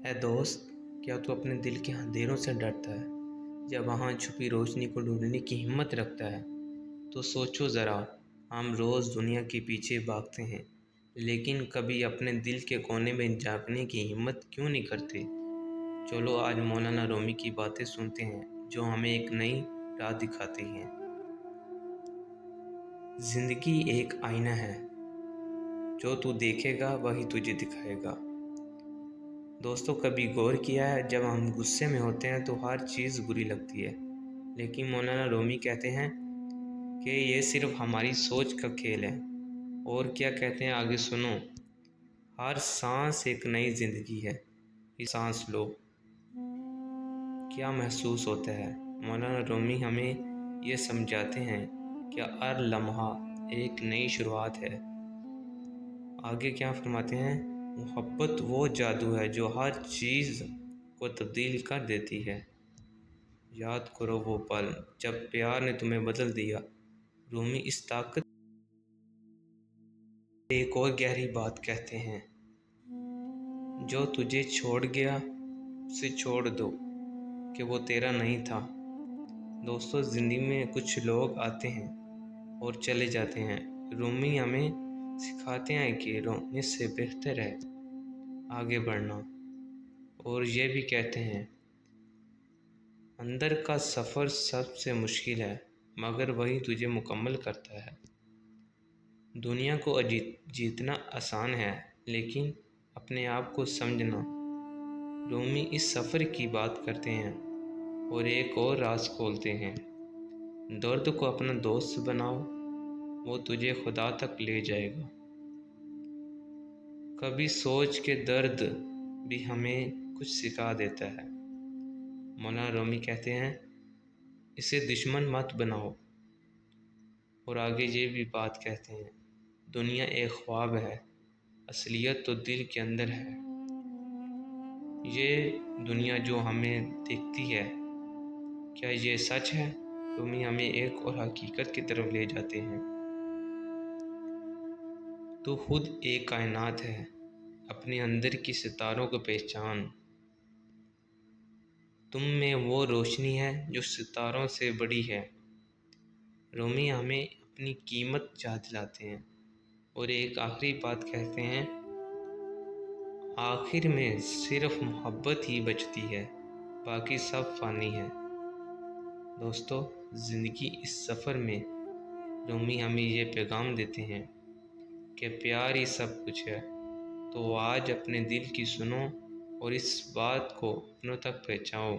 اے دوست، کیا تو اپنے دل کے اندھیروں سے ڈرتا ہے یا وہاں چھپی روشنی کو ڈھونڈنے کی ہمت رکھتا ہے؟ تو سوچو ذرا، ہم روز دنیا کے پیچھے بھاگتے ہیں، لیکن کبھی اپنے دل کے کونے میں جھانکنے کی ہمت کیوں نہیں کرتے؟ چلو آج مولانا رومی کی باتیں سنتے ہیں جو ہمیں ایک نئی راہ دکھاتی ہیں۔ زندگی ایک آئینہ ہے، جو تو دیکھے گا وہی تجھے دکھائے گا۔ دوستو، کبھی غور کیا ہے جب ہم غصے میں ہوتے ہیں تو ہر چیز بری لگتی ہے، لیکن مولانا رومی کہتے ہیں کہ یہ صرف ہماری سوچ کا کھیل ہے۔ اور کیا کہتے ہیں آگے سنو، ہر سانس ایک نئی زندگی ہے، یہ سانس لو۔ کیا محسوس ہوتا ہے؟ مولانا رومی ہمیں یہ سمجھاتے ہیں کہ ہر لمحہ ایک نئی شروعات ہے۔ آگے کیا فرماتے ہیں؟ محبت وہ جادو ہے جو ہر چیز کو تبدیل کر دیتی ہے۔ یاد کرو وہ پل جب پیار نے تمہیں بدل دیا۔ رومی اس طاقت ایک اور گہری بات کہتے ہیں، جو تجھے چھوڑ گیا اسے چھوڑ دو کہ وہ تیرا نہیں تھا۔ دوستو، زندگی میں کچھ لوگ آتے ہیں اور چلے جاتے ہیں۔ رومی ہمیں سکھاتے ہیں کہ رونے سے بہتر ہے آگے بڑھنا، اور یہ بھی کہتے ہیں اندر کا سفر سب سے مشکل ہے مگر وہی تجھے مکمل کرتا ہے۔ دنیا کو جیتنا آسان ہے لیکن اپنے آپ کو سمجھنا۔ رومی اس سفر کی بات کرتے ہیں اور ایک اور راز کھولتے ہیں، درد کو اپنا دوست بناؤ، وہ تجھے خدا تک لے جائے گا۔ کبھی سوچ کے درد بھی ہمیں کچھ سکھا دیتا ہے۔ مولانا رومی کہتے ہیں اسے دشمن مت بناؤ، اور آگے یہ بھی بات کہتے ہیں دنیا ایک خواب ہے، اصلیت تو دل کے اندر ہے۔ یہ دنیا جو ہمیں دیکھتی ہے، کیا یہ سچ ہے؟ رومی ہمیں ایک اور حقیقت کی طرف لے جاتے ہیں، تو خود ایک کائنات ہے، اپنے اندر کی ستاروں کو پہچان۔ تم میں وہ روشنی ہے جو ستاروں سے بڑی ہے۔ رومی ہمیں اپنی قیمت یاد دلاتے ہیں اور ایک آخری بات کہتے ہیں، آخر میں صرف محبت ہی بچتی ہے، باقی سب فانی ہے۔ دوستو، زندگی اس سفر میں رومی ہمیں یہ پیغام دیتے ہیں کہ پیار ہی سب کچھ ہے۔ تو آج اپنے دل کی سنو اور اس بات کو اپنوں تک پہنچاؤ